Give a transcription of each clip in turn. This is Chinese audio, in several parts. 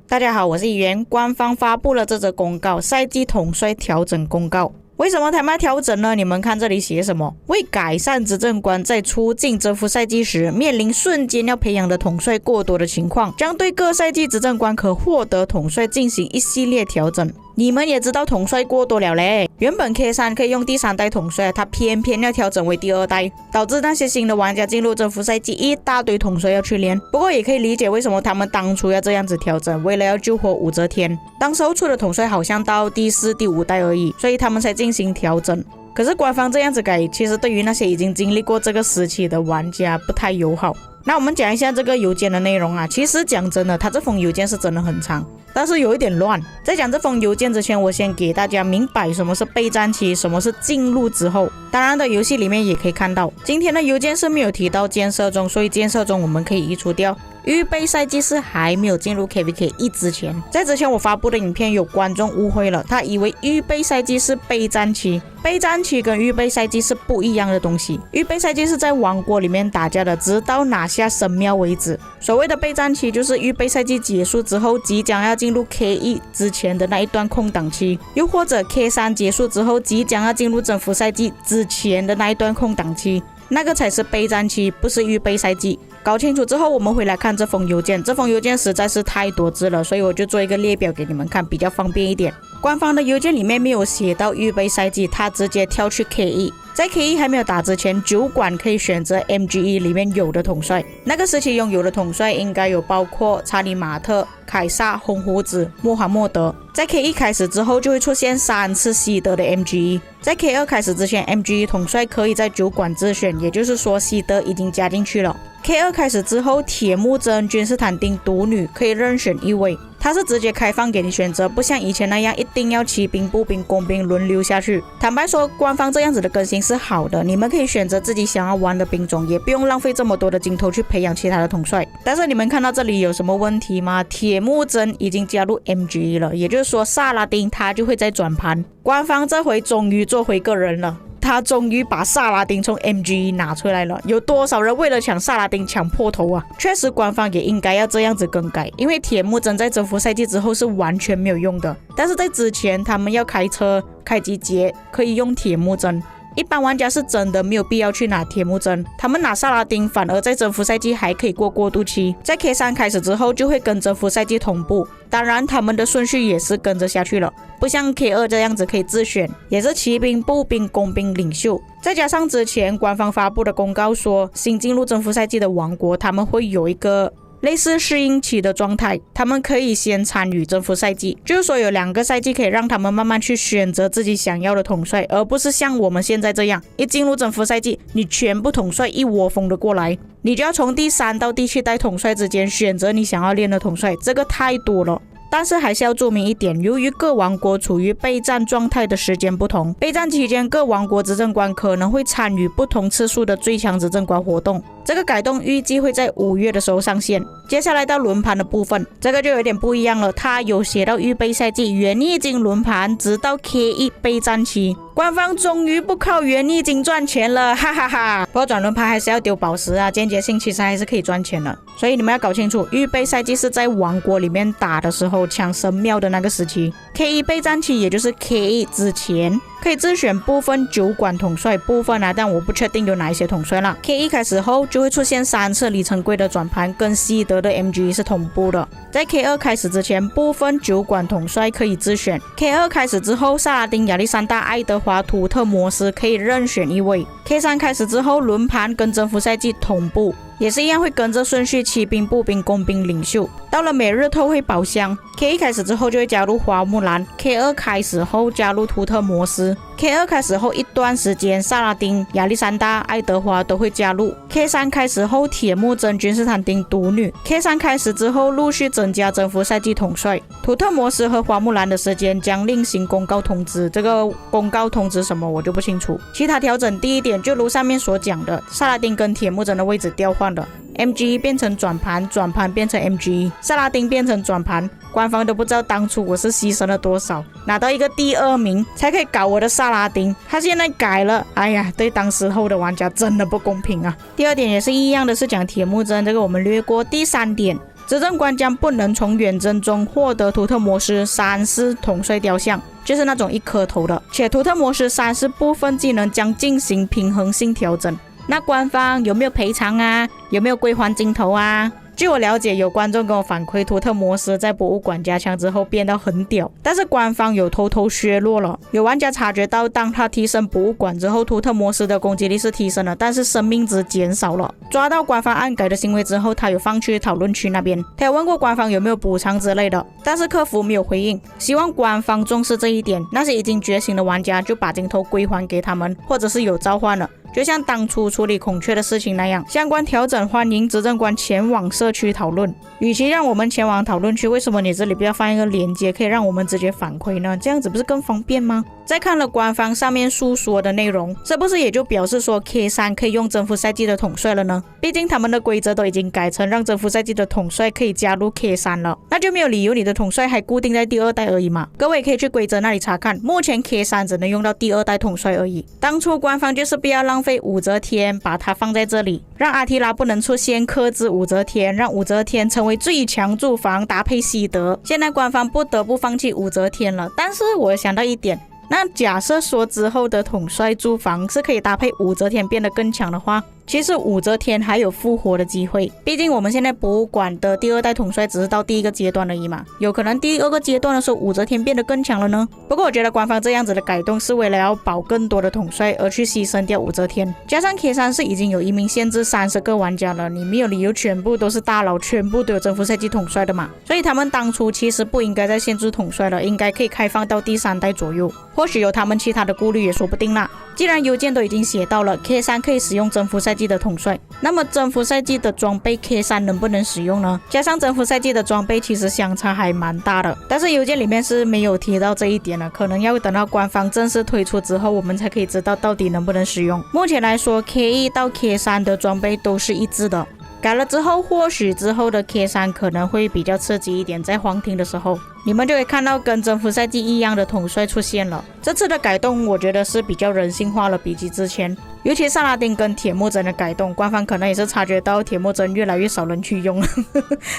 大家好，我是议员。官方发布了这则公告，赛季统帅调整公告。为什么他们要调整呢？你们看这里写什么？为改善执政官在出境征服赛季时面临瞬间要培养的统帅过多的情况，将对各赛季执政官可获得统帅进行一系列调整。你们也知道统帅过多了嘞，原本 K3 可以用第3代统帅，他偏偏要调整为第2代，导致那些新的玩家进入征服赛季一大堆统帅要去练。不过也可以理解为什么他们当初要这样子调整，为了要救活武则天。当时候出的统帅好像到第4、第5代而已，所以他们才进行调整。可是官方这样子改，其实对于那些已经经历过这个时期的玩家不太友好。那我们讲一下这个邮件的内容啊，其实讲真的，他这封邮件是真的很长，但是有一点乱。在讲这封邮件之前，我先给大家明白什么是备战期，什么是进入之后。当然的，游戏里面也可以看到，今天的邮件是没有提到建设中，所以建设中我们可以移除掉。预备赛季是还没有进入 KVK1 之前，在之前我发布的影片有观众误会了，他以为预备赛季是备战期，备战期跟预备赛季是不一样的东西。预备赛季是在王国里面打架的，直到拿下神庙为止。所谓的备战期就是预备赛季结束之后，即将要进入 K1 之前的那一段空档期，又或者 K3 结束之后，即将要进入征服赛季之前的那一段空档期，那个才是备战期，不是预备赛季。搞清楚之后，我们回来看这封邮件。这封邮件实在是太多字了，所以我就做一个列表给你们看，比较方便一点。官方的邮件里面没有写到预备赛季，他直接跳去 K1。在 K1 还没有打之前，酒馆可以选择 MGE 里面有的统帅。那个时期拥有的统帅应该有包括查理马特、凯撒、红胡子、穆罕默德。在 K1 开始之后，就会出现3次西德的 MGE。在 K2 开始之前， MGE 统帅可以在酒馆自选，也就是说西德已经加进去了。K2 开始之后，铁木真、君士坦丁、独女可以任选一位，它是直接开放给你选择，不像以前那样一定要骑兵、步兵、工兵轮流下去。坦白说，官方这样子的更新是好的，你们可以选择自己想要玩的兵种，也不用浪费这么多的金头去培养其他的统帅。但是你们看到这里有什么问题吗？铁木真已经加入 MGE 了，也就是说萨拉丁他就会在转盘。官方这回终于做回个人了，他终于把萨拉丁从 MGE 拿出来了。有多少人为了抢萨拉丁抢破头啊？确实官方也应该要这样子更改，因为铁木真在征服赛季之后是完全没有用的，但是在之前他们要开车开集结可以用铁木真，一般玩家是真的没有必要去拿铁木真，他们拿萨拉丁反而在征服赛季还可以过渡期。在 K3 开始之后就会跟征服赛季同步，当然他们的顺序也是跟着下去了，不像 K2 这样子可以自选，也是骑兵、步兵、工兵、领袖。再加上之前官方发布的公告说，新进入征服赛季的王国他们会有一个类似适应期的状态，他们可以先参与征服赛季，就是说有2个赛季可以让他们慢慢去选择自己想要的统帅，而不是像我们现在这样，一进入征服赛季，你全部统帅一窝蜂的过来，你就要从第3到第7代统帅之间选择你想要练的统帅，这个太多了。但是还是要注明一点，由于各王国处于备战状态的时间不同，备战期间各王国执政官可能会参与不同次数的最强执政官活动。这个改动预计会在5月的时候上线。接下来到轮盘的部分，这个就有点不一样了，它有写到预备赛季、元逆金轮盘，直到 K1 备战期。官方终于不靠元逆金赚钱了，哈哈哈！不过转轮盘还是要丢宝石啊，间接性其实还是可以赚钱的。所以你们要搞清楚，预备赛季是在王国里面打的时候抢神庙的那个时期， K1 备战期也就是 K1 之前，可以自选部分酒馆统帅，部分啊，但我不确定有哪一些统帅啦。K1 开始后就会出现3次里程碑的转盘，跟西德的 MGE 是同步的。在 K2 开始之前，部分酒馆统帅可以自选。K2 开始之后，萨拉丁、亚历山大、爱德华、图特摩斯可以任选一位。K3 开始之后，轮盘跟征服赛季同步，也是一样会跟着顺序骑兵、步兵、工兵、领袖。到了每日透会宝箱， K1 开始之后就会加入花木兰， K2 开始后加入图特摩斯， K2 开始后一段时间，萨拉丁、亚历山大、爱德华都会加入。 K3 开始后，铁木真、君士坦丁、独女。 K3 开始之后陆续增加征服赛季统帅。图特摩斯和花木兰的时间将另行公告通知，这个公告通知什么我就不清楚。其他调整，第一点就如上面所讲的，萨拉丁跟铁木真的位置调换了， MGE 变成转盘，转盘变成 MGE， 萨拉丁变成转盘。官方都不知道当初我是牺牲了多少，拿到一个第2名才可以搞我的萨拉丁，他现在改了，哎呀，对当时候的玩家真的不公平啊。第2点也是一样的，是讲铁木真，这个我们略过。第3点，执政官将不能从远征中获得图特摩斯三世统帅雕像，就是那种一颗头的，且图特摩斯三世部分技能将进行平衡性调整。那官方有没有赔偿啊？有没有归还镜头啊？据我了解，有观众跟我反馈，图特摩斯在博物馆加强之后变得很屌，但是官方有偷偷削弱了。有玩家察觉到，当他提升博物馆之后，图特摩斯的攻击力是提升了，但是生命值减少了。抓到官方暗改的行为之后，他有放去讨论区那边，他有问过官方有没有补偿之类的，但是客服没有回应。希望官方重视这一点，那些已经觉醒的玩家就把镜头归还给他们，或者是有召唤了。就像当初处理孔雀的事情那样，相关调整欢迎执政官前往社区讨论。与其让我们前往讨论区，为什么你这里不要放一个链接，可以让我们直接反馈呢？这样子不是更方便吗？再看了官方上面述说的内容，这不是也就表示说 K3 可以用征服赛季的统帅了呢？毕竟他们的规则都已经改成让征服赛季的统帅可以加入 K3 了，那就没有理由你的统帅还固定在第2代而已嘛。各位可以去规则那里查看，目前 K3 只能用到第2代统帅而已。当初官方就是不要浪费武则天，把它放在这里，让阿提拉不能出现，克制武则天，让武则天成为最强驻防搭配西德。现在官方不得不放弃武则天了，但是我想到一点，那假设说之后的统帅驻防是可以搭配武则天变得更强的话，其实武则天还有复活的机会。毕竟我们现在博物馆的第2代统帅只是到第1个阶段而已嘛，有可能第2个阶段的时候武则天变得更强了呢。不过我觉得官方这样子的改动是为了要保更多的统帅而去牺牲掉武则天，加上 K3 是已经有移民限制30个玩家了，你没有理由全部都是大佬，全部都有征服赛季统帅的嘛。所以他们当初其实不应该再限制统帅了，应该可以开放到第3代左右，或许有他们其他的顾虑也说不定啦。既然邮件都已经写到了 K3 可以使用征服赛季的统帅，那么征服赛季的装备 K3 能不能使用呢？加上征服赛季的装备其实相差还蛮大的，但是邮件里面是没有提到这一点的，可能要等到官方正式推出之后，我们才可以知道到底能不能使用。目前来说 K1 到 K3 的装备都是一致的，改了之后，或许之后的 K3 可能会比较刺激一点，在皇庭的时候你们就会看到跟征服赛季一样的统帅出现了。这次的改动我觉得是比较人性化了，比起之前，尤其萨拉丁跟铁木真的改动，官方可能也是察觉到铁木真越来越少人去用了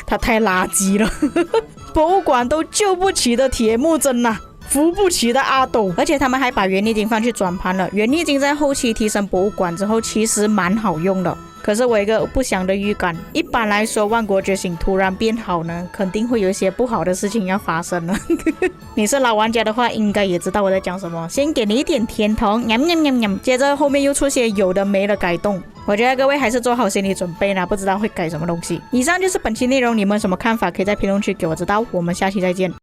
他太垃圾了博物馆都救不起的铁木真啊，扶不起的阿斗。而且他们还把元逆金放去转盘了，元逆金在后期提升博物馆之后其实蛮好用的，可是我有一个不祥的预感，一般来说万国觉醒突然变好呢，肯定会有一些不好的事情要发生了你是老玩家的话应该也知道我在讲什么，先给你一点甜头，接着后面又出现有的没的改动，我觉得各位还是做好心理准备啦，不知道会改什么东西。以上就是本期内容，你们有什么看法可以在评论区给我知道，我们下期再见。